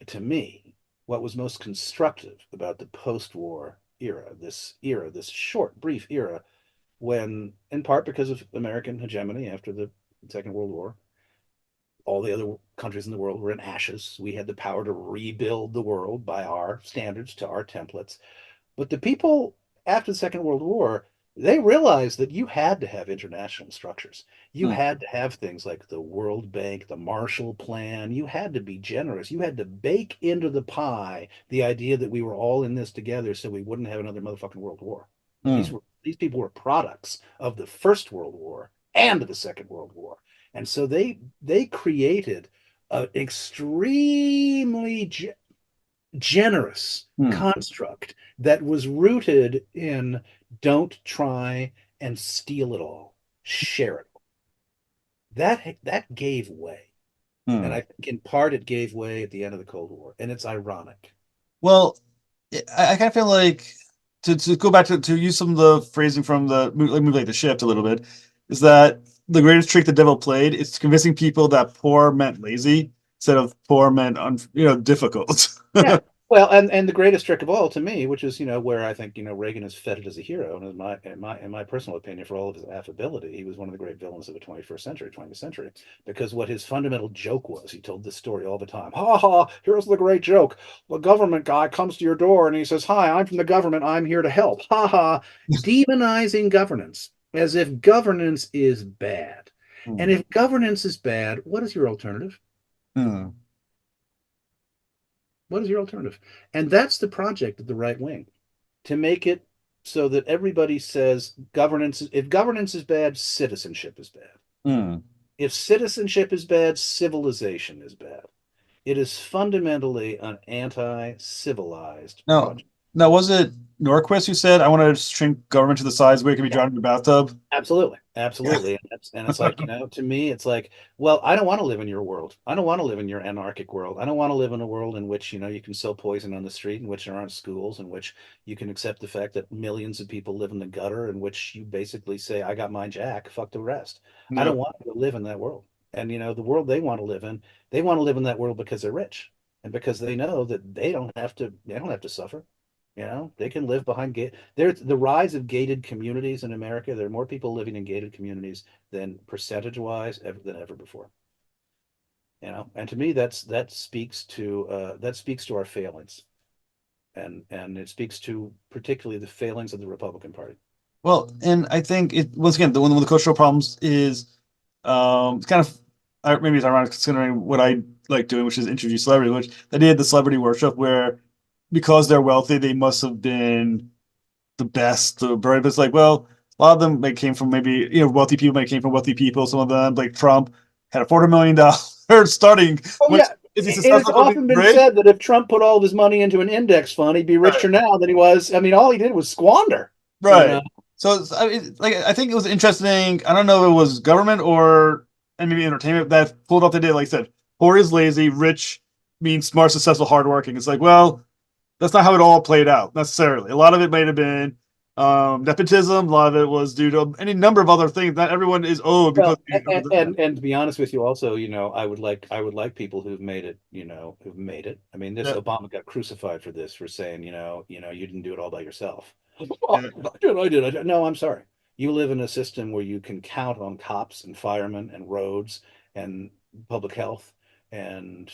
to me, what was most constructive about the post-war era, this short, brief era, when, in part because of American hegemony after the Second World War, all the other countries in the world were in ashes. We had the power to rebuild the world by our standards to our templates. But the people after the Second World War they realized that you had to have international structures. You Mm, had to have things like the World Bank, the Marshall Plan. You had to be generous. You had to bake into the pie the idea that we were all in this together so we wouldn't have another motherfucking World War. mm, These people were products of the First World War and the Second World War. And so they created an extremely generous mm, construct that was rooted in don't try and steal it all, share it. That gave way. And mm. I think in part it gave way at the end of the Cold War. And it's ironic. Well, I kind of feel like to go back to use some of the phrasing from the movie like The Shift a little bit, is that the greatest trick the devil played is convincing people that poor meant lazy instead of poor meant difficult. Yeah. Well, and the greatest trick of all to me, which is, where I think, Reagan is feted as a hero, and in my personal opinion, for all of his affability, he was one of the great villains of the 21st century, 20th century, because what his fundamental joke was, he told this story all the time. Ha ha, here's the great joke. The government guy comes to your door and he says, "Hi, I'm from the government, I'm here to help." Ha ha, demonizing governance as if governance is bad. And Hmm. if governance is bad, what is your alternative? Hmm. What is your alternative? And that's the project of the right wing, to make it so that everybody says if governance is bad, citizenship is bad. Hmm. If citizenship is bad, civilization is bad. It is fundamentally an anti-civilized Now, project. now was it Norquist who said, "I want to shrink government to the size where it can be Yeah. drowned in a bathtub"? Absolutely, Yeah. absolutely, and it's like, to me, it's like, well, I don't want to live in your world. I don't want to live in your anarchic world. I don't want to live in a world in which you can sell poison on the street, in which there aren't schools, in which you can accept the fact that millions of people live in the gutter, in which you basically say, "I got my jack, fuck the rest." I Yeah. don't want to live in that world. And the world they want to live in, they want to live in that world because they're rich and because they know that they don't have to suffer. They can live behind gate. There's the rise of gated communities in America. There are more people living in gated communities than percentage-wise than ever before. And to me, that speaks to our failings, and it speaks to particularly the failings of the Republican Party. Well, and I think it once again one of the cultural problems is it's kind of maybe it's ironic considering what I like doing, which is interview celebrity, which they did the celebrity worship where because they're wealthy, they must have been the best, the brightest. It's like, well, a lot of them like came from maybe wealthy people, might came from wealthy people. Some of them, like Trump, had $250 million starting. Oh Which yeah, is he it has successful? It'll be often been great. said that if Trump put all of his money into an index fund, he'd be Right. richer now than he was. I mean, all he did was squander. You Right. know. So I mean, like I think it was interesting. I don't know if it was government or and maybe entertainment that pulled off the day. Like I said, poor is lazy, rich means smart, successful, hardworking. It's like, well, that's not how it all played out necessarily. A lot of it might have been nepotism. A lot of it was due to any number of other things. Not everyone is owed because Well, you and, represent them. and and to be honest with you, also, I would like people who've made it. Who've made it. I mean, this Yeah, Obama got crucified for this, for saying, you didn't do it all by yourself. yeah, I did. No, I'm sorry. You live in a system where you can count on cops and firemen and roads and public health, and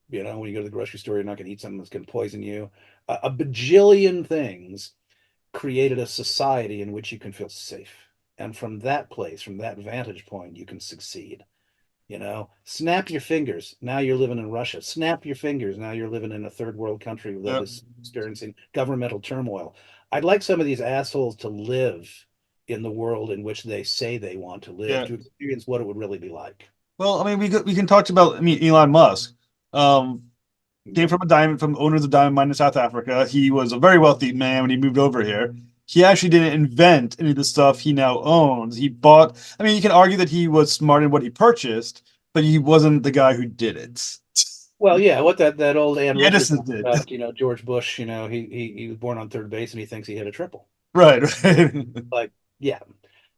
when you go to the grocery store, you're not going to eat something that's going to poison you. A bajillion things created a society in which you can feel safe. And from that place, from that vantage point, you can succeed. Snap your fingers. Now you're living in Russia. Snap your fingers. Now you're living in a third world country that yeah, is experiencing governmental turmoil. I'd like some of these assholes to live in the world in which they say they want to live, yeah. to experience what it would really be like. Well, I mean, we can talk about. I mean, Elon Musk. Um, Came Yeah. from a diamond from owners of diamond mine in South Africa. He was a very wealthy man when he moved over here. He actually didn't invent any of the stuff he now owns. He bought. I mean, you can argue that he was smart in what he purchased, but he wasn't the guy who did it. Well, yeah, what that old Ann The Richards Edisons line did. about, George Bush, he was born on third base and he thinks he hit a triple. Right, right. Like, yeah.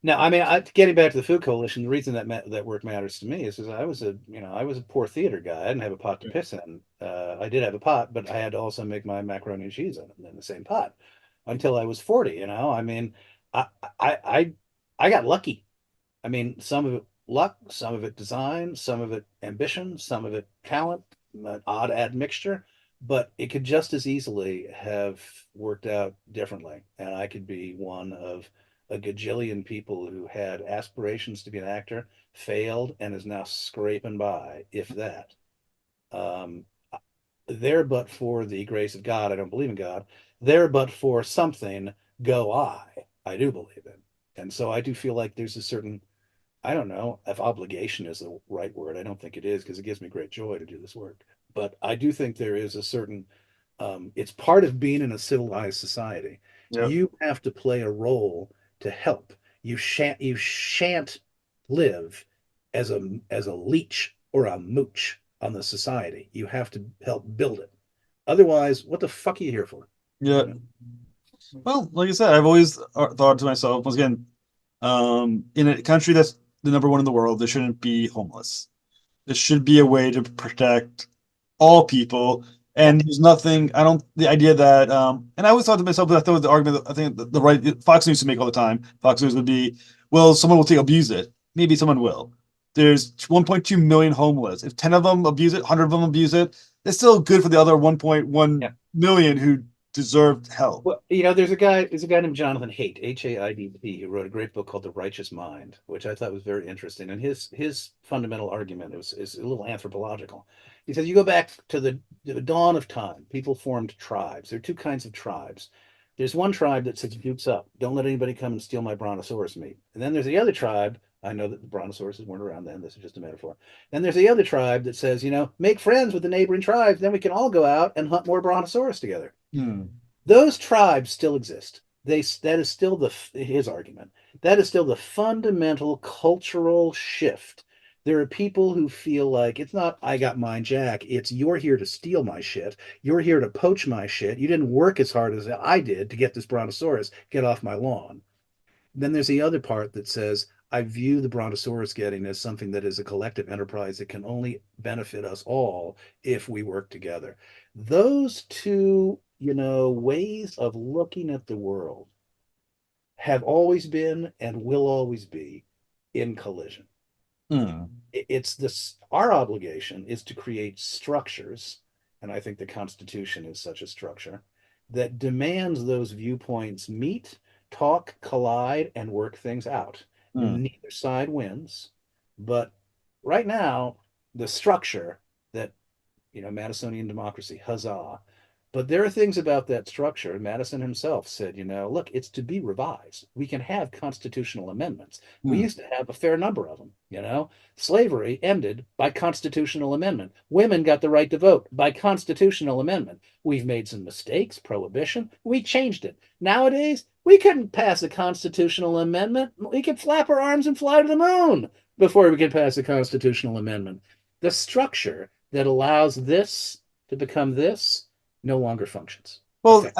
Now, I mean, getting back to the Food Coalition, the reason that work matters to me is because I was a poor theater guy. I didn't have a pot to piss in. I did have a pot, but I had to also make my macaroni and cheese in the same pot until I was 40. I mean, I I I, I got lucky. I mean, some of it luck, some of it design, some of it ambition, some of it talent, an odd admixture, but it could just as easily have worked out differently. And I could be one of a gajillion people who had aspirations to be an actor, failed, and is now scraping by, if that. Um, there but for the grace of God, I don't believe in God. There but for something, go I. I do believe in. And so I do feel like there's a certain, I don't know if obligation is the right word. I don't think it is because it gives me great joy to do this work. But I do think there is a certain, it's part of being in a civilized society. Yep. You have to play a role to help. You shan't live as a leech or a mooch on the society. You have to help build it. Otherwise, what the fuck are you here for? Yeah. You know? Well, like I said, I've always thought to myself, once again, in a country that's the number one in the world, there shouldn't be homeless. There should be a way to protect all people. Yeah. And there's nothing, I don't, the idea that, and I always thought to myself, I thought the argument, I think the right, Fox News to make all the time, Fox News would be, well, someone will take abuse it. Maybe someone will. There's 1.2 million homeless. If 10 of them abuse it, 100 of them abuse it, it's still good for the other 1.1 Yeah. million who deserved help. Well, there's a guy named Jonathan Haidt, Haidp, who wrote a great book called The Righteous Mind, which I thought was very interesting. And his fundamental argument is a little anthropological. He says you go back to the dawn of time, people formed tribes. There are two kinds of tribes. There's one tribe that says dukes up, don't let anybody come and steal my brontosaurus meat. And then there's the other tribe. I know that the brontosauruses weren't around then. This is just a metaphor. Then there's the other tribe that says, make friends with the neighboring tribes, then we can all go out and hunt more brontosaurus together. Hmm. Those tribes still exist. That is still his argument. That is still the fundamental cultural shift. There are people who feel like it's not I got mine, Jack. It's you're here to steal my shit. You're here to poach my shit. You didn't work as hard as I did to get this brontosaurus. Get off my lawn. Then there's the other part that says I view the brontosaurus getting as something that is a collective enterprise that can only benefit us all if we work together. Those two, ways of looking at the world have always been and will always be in collision. Hmm. It's this our obligation is to create structures, and I think the Constitution is such a structure that demands those viewpoints meet, talk, collide, and work things out. Hmm. Neither side wins, but right now, the structure that, Madisonian democracy, huzzah. But there are things about that structure. Madison himself said, look, it's to be revised. We can have constitutional amendments. We Hmm. used to have a fair number of them. Slavery ended by constitutional amendment. Women got the right to vote by constitutional amendment. We've made some mistakes, prohibition. We changed it. Nowadays, we couldn't pass a constitutional amendment. We could flap our arms and fly to the moon before we could pass a constitutional amendment. The structure that allows this to become this no longer functions. Well,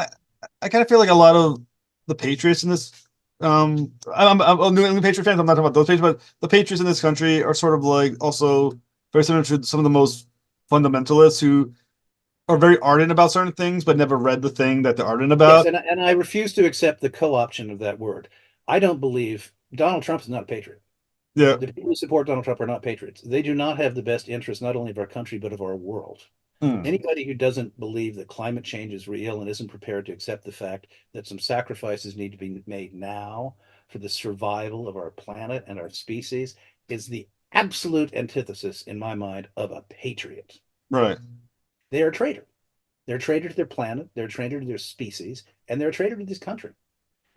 I kind of feel like a lot of the Patriots in this, I'm New England Patriot fans. I'm not talking about those Patriots, but the Patriots in this country are sort of like also very similar to some of the most fundamentalists who are very ardent about certain things, but never read the thing that they're ardent Yes, about. and I refuse to accept the co-option of that word. I don't believe Donald Trump is not a patriot. Yeah. The people who support Donald Trump are not patriots. They do not have the best interest not only of our country but of our world. Hmm. Anybody who doesn't believe that climate change is real and isn't prepared to accept the fact that some sacrifices need to be made now for the survival of our planet and our species is the absolute antithesis, in my mind, of a patriot. Right. They are a traitor. They're a traitor to their planet, they're a traitor to their species, and they're a traitor to this country.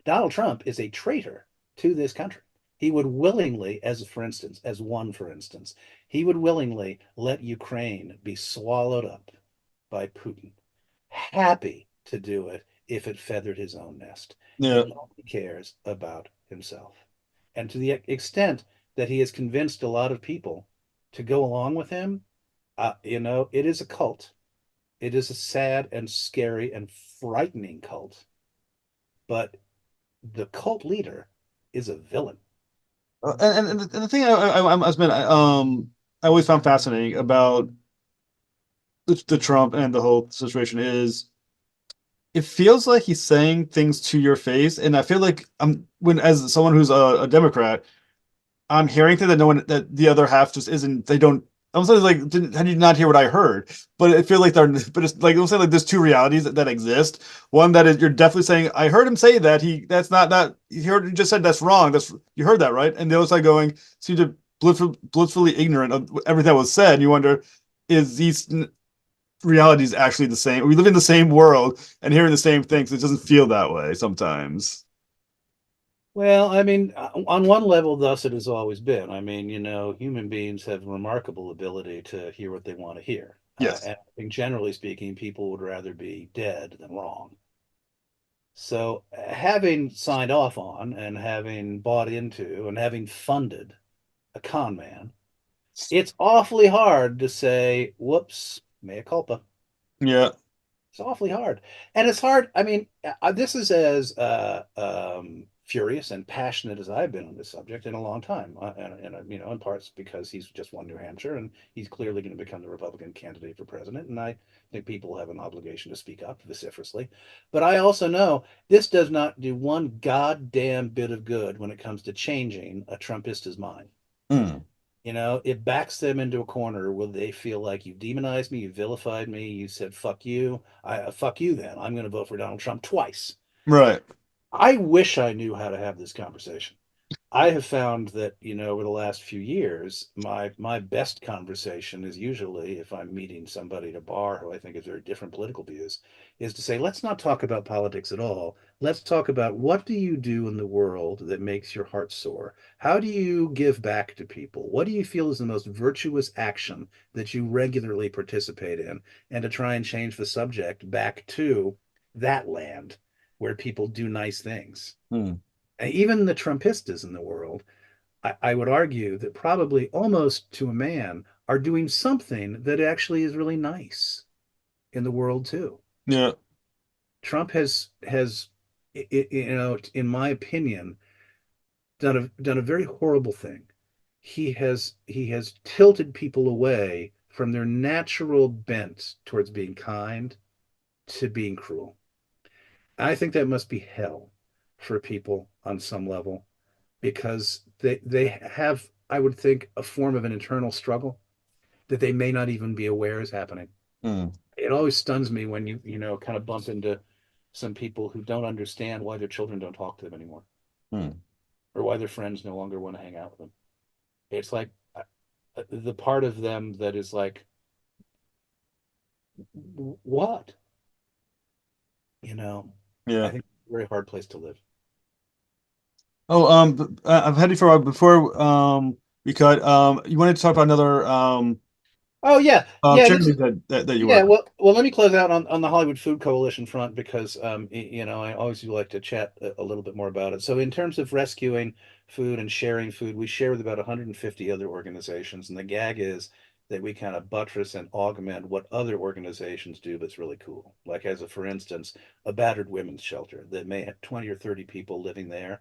Donald Trump is a traitor to this country. He would willingly, for instance, he would willingly let Ukraine be swallowed up by Putin. Happy to do it if it feathered his own nest. Yeah. He only cares about himself. And to the extent that he has convinced a lot of people to go along with him, it is a cult. It is a sad and scary and frightening cult. But the cult leader is a villain. And the thing I always found fascinating about the Trump and the whole situation is it feels like he's saying things to your face, and I feel like as someone who's a Democrat, I'm hearing things that no one that the other half just isn't. They don't. I'm saying like, how did you not hear what I heard? But I feel like but it's like I'm saying like there's two realities that exist. One that is you're definitely saying I heard him say that that's not that you heard you just said that's wrong. That's you heard that right, and the other side going seem to blissfully ignorant of everything that was said. And you wonder, is these realities actually the same? We live in the same world and hearing the same things. It doesn't feel that way sometimes. Well, I mean, on one level, thus it has always been. I mean, human beings have remarkable ability to hear what they want to hear. Yes. And I think generally speaking, people would rather be dead than wrong. So, having signed off on and having bought into and having funded a con man, it's awfully hard to say, whoops, mea culpa. Yeah. It's awfully hard. And it's hard. I mean, this is as furious and passionate as I've been on this subject in a long time. In parts because he's just won New Hampshire and he's clearly going to become the Republican candidate for president. And I think people have an obligation to speak up vociferously. But I also know this does not do one goddamn bit of good when it comes to changing a Trumpista's mind. Mm. It backs them into a corner where they feel like you demonized me, you vilified me, you said fuck you. Fuck you then. I'm going to vote for Donald Trump twice. Right. I wish I knew how to have this conversation. I have found that, over the last few years, my best conversation is usually if I'm meeting somebody at a bar who I think has very different political views, is to say, let's not talk about politics at all. Let's talk about what do you do in the world that makes your heart soar? How do you give back to people? What do you feel is the most virtuous action that you regularly participate in? And to try and change the subject back to that land where people do nice things. Mm. Even the Trumpistas in the world, I would argue that probably almost to a man are doing something that actually is really nice in the world too. Yeah. Trump has in my opinion done a very horrible thing. He has tilted people away from their natural bent towards being kind to being cruel. I think that must be hell for people on some level because they have, I would think, a form of an internal struggle that they may not even be aware is happening. Mm. It always stuns me when kind of bump into some people who don't understand why their children don't talk to them anymore Mm. or why their friends no longer want to hang out with them. It's like the part of them that is like, what? I Yeah. think it's a very hard place to live. Oh, I've had you for a while before we cut. You wanted to talk about another Oh yeah, yeah. This charity that you Yeah, work with. well, let me close out on the Hollywood Food Coalition front because I always do like to chat a little bit more about it. So in terms of rescuing food and sharing food, we share with about 150 other organizations, and the gag is that we kind of buttress and augment what other organizations do that's really cool. Like as a for instance, a battered women's shelter that may have 20 or 30 people living there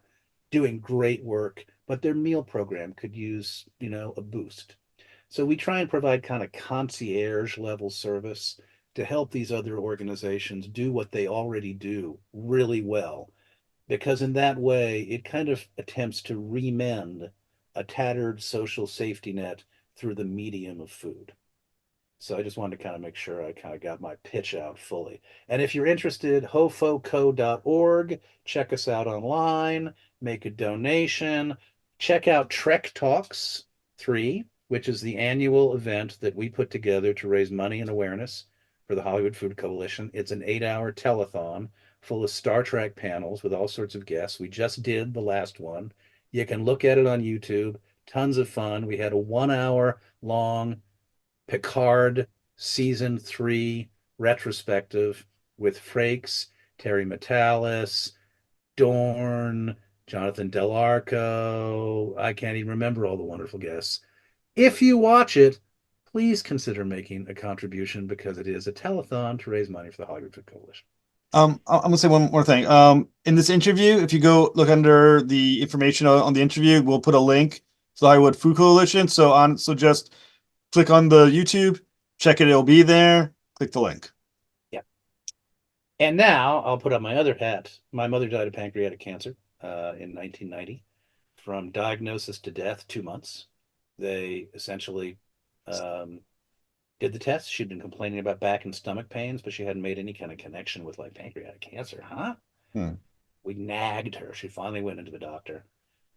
doing great work, but their meal program could use, a boost. So we try and provide kind of concierge level service to help these other organizations do what they already do really well. Because in that way, it kind of attempts to remend a tattered social safety net through the medium of food. So I just wanted to kind of make sure I kind of got my pitch out fully. And if you're interested, hofoco.org, check us out online, make a donation, check out Trek Talks 3, which is the annual event that we put together to raise money and awareness for the Hollywood Food Coalition. It's an 8-hour telethon full of Star Trek panels with all sorts of guests. We just did the last one. You can look at it on YouTube. Tons of fun. We had a 1 hour long Picard season 3 retrospective with Frakes, Terry Metalis, Dorn, Jonathan Del Arco. I can't even remember all the wonderful guests. If you watch it, please consider making a contribution because it is a telethon to raise money for the Hollywood Food Coalition. I'm gonna say one more thing. In this interview, if you go look under the information on the interview, we'll put a link to the Hollywood Food Coalition. So just click on the YouTube, check it, it'll be there. Click the link. Yeah. And now I'll put up my other hat. My mother died of pancreatic cancer in 1990. From diagnosis to death, 2 months. They essentially Um, did the test. She'd been complaining about back and stomach pains, but she hadn't made any kind of connection with like pancreatic cancer. Huh? Hmm. We nagged her. She finally went into the doctor,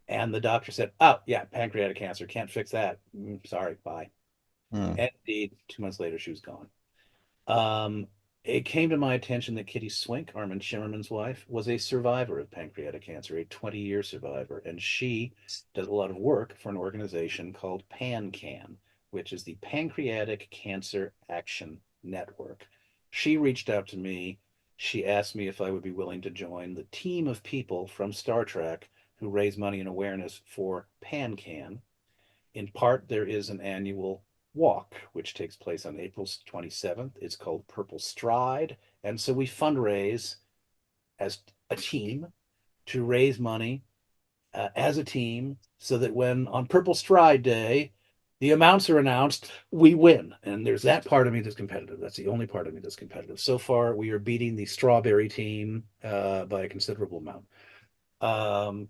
and the doctor said, "Oh, yeah, pancreatic cancer. Can't fix that. Sorry, bye." Hmm. And indeed, 2 months later, she was gone. Um, it came to my attention that Kitty Swink, Armin Shimmerman's wife, was a survivor of pancreatic cancer, a 20-year survivor, and she does a lot of work for an organization called PanCan, which is the Pancreatic Cancer Action Network. She reached out to me. She asked me if I would be willing to join the team of people from Star Trek who raise money and awareness for PanCan. In part, there is an annual walk, which takes place on April 27th. It's called Purple Stride. And so we fundraise as a team to raise money as a team so that when on Purple Stride Day, the amounts are announced, we win. And there's that part of me that's competitive. That's the only part of me that's competitive. So far, we are beating the Strawberry team by a considerable amount. Um,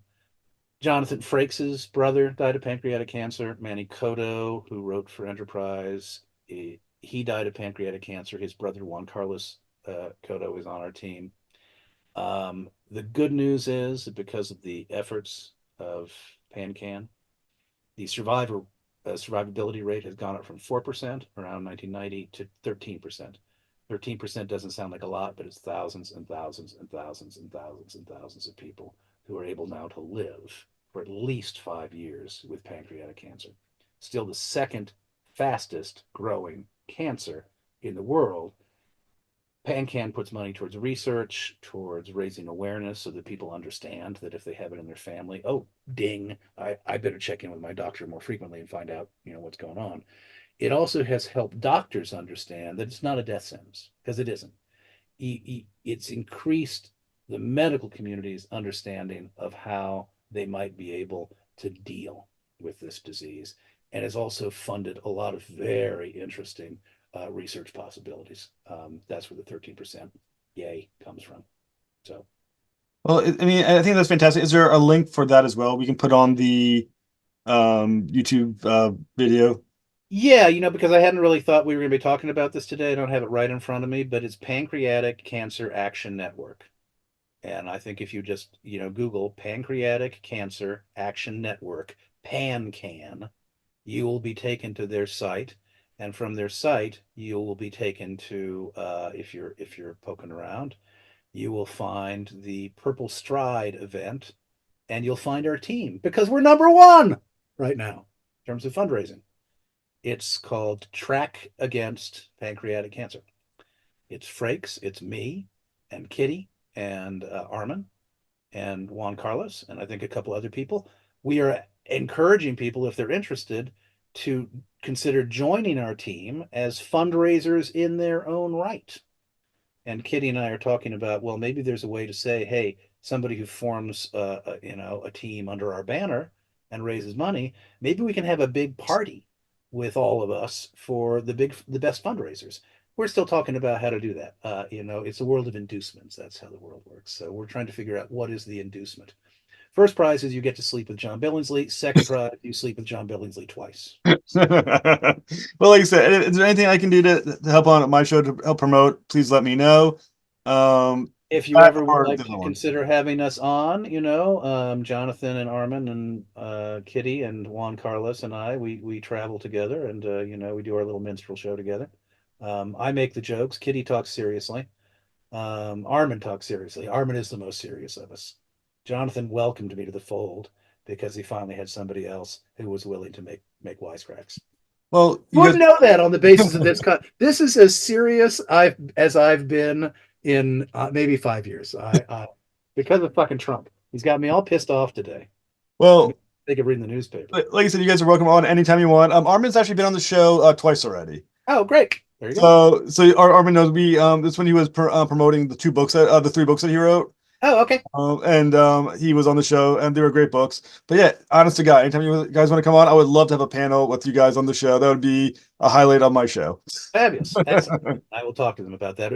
Jonathan Frakes' brother died of pancreatic cancer. Manny Coto, who wrote for Enterprise, he died of pancreatic cancer. His brother Juan Carlos Coto is on our team. The good news is that because of the efforts of PanCan, the survivability rate has gone up from 4% around 1990 to 13%. 13% doesn't sound like a lot, but it's thousands and thousands and thousands and thousands and thousands of people who are able now to live for at least 5 years with pancreatic cancer. Still the second fastest growing cancer in the world. PanCan puts money towards research, towards raising awareness so that people understand that if they have it in their family, oh, ding, I better check in with my doctor more frequently and find out, what's going on. It also has helped doctors understand that it's not a death sentence, because it isn't. It's increased the medical community's understanding of how they might be able to deal with this disease, and has also funded a lot of very interesting research possibilities. That's where the 13% yay comes from. So, Well, I mean, I think that's fantastic. Is there a link for that as well? We can put on the YouTube video. yeah, because I hadn't really thought we were going to be talking about this today. I don't have it right in front of me, but it's Pancreatic Cancer Action Network. And I think if you just, Google Pancreatic Cancer Action Network, PanCan, you will be taken to their site. And from their site, you will be taken to, if you're poking around, you will find the Purple Stride event, and you'll find our team because we're number one right now in terms of fundraising. It's called Track Against Pancreatic Cancer. It's Frakes, it's me, and Kitty, and Armin, and Juan Carlos, and I think a couple other people. We are encouraging people, if they're interested, to consider joining our team as fundraisers in their own right. And Kitty and I are talking about, well, maybe there's a way to say, hey, somebody who forms, a team under our banner and raises money, maybe we can have a big party with all of us for the best fundraisers. We're still talking about how to do that. It's a world of inducements. That's how the world works. So we're trying to figure out what is the inducement. First prize is you get to sleep with John Billingsley. Second prize, you sleep with John Billingsley twice. Well, like I said, is there anything I can do to help on my show to help promote? Please let me know. If you That ever would or like the other to one. consider having us on, Jonathan and Armin and Kitty and Juan Carlos and we travel together, and we do our little minstrel show together. I make the jokes. Kitty talks seriously. Armin talks seriously. Armin is the most serious of us. Jonathan welcomed me to the fold because he finally had somebody else who was willing to make wisecracks. Well, You you wouldn't guys. know that on the basis of this. This is as serious as I've been in maybe 5 years. Because of fucking Trump, he's got me all pissed off today. Well, They could read in the newspaper. like I said, you guys are welcome on anytime you want. Armin's actually been on the show twice already. Oh, great! There you go. So Armin knows me. That's when he was promoting the the 3 books that he wrote. Oh, okay. And he was on the show, and they were great books. But yeah, honest to God, anytime you guys want to come on, I would love to have a panel with you guys on the show. That would be a highlight on my show. Fabulous. Excellent. I will talk to them about that.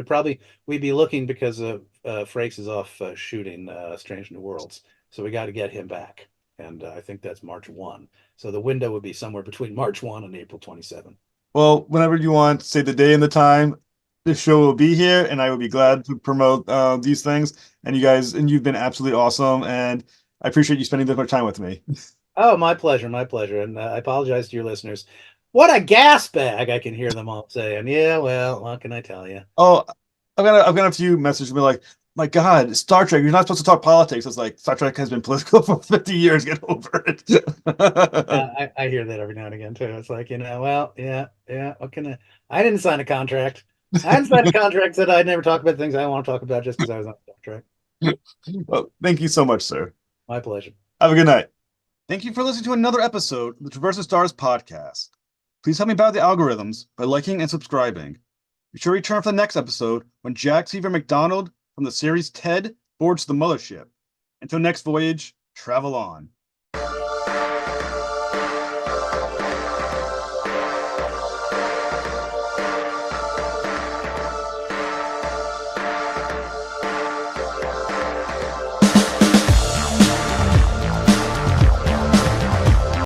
We'd be looking because Frakes is off shooting Strange New Worlds, so we got to get him back, and I think that's March 1. So the window would be somewhere between March 1 and April 27. Well, whenever you want, say the day and the time, the show will be here, and I will be glad to promote these things. And you guys, and you've been absolutely awesome, and I appreciate you spending this much time with me. Oh, my pleasure, my pleasure. And I apologize to your listeners. What a gas bag! I can hear them all saying, "Yeah, well, what can I tell you?" Oh, I've got a few messages be like, my God, Star Trek, you're not supposed to talk politics. It's like Star Trek has been political for 50 years. Get over it. I hear that every now and again too. It's like, well, yeah, yeah. What can I didn't sign a contract. I didn't sign a contract that I'd never talk about things I want to talk about just because I was on Star Trek. Well, thank you so much, sir. My pleasure. Have a good night. Thank you for listening to another episode of the Traverse the Stars podcast. Please help me battle the algorithms by liking and subscribing. Be sure to return for the next episode when Jack Seaver McDonald from the series Ted boards the mothership. Until next voyage, travel on.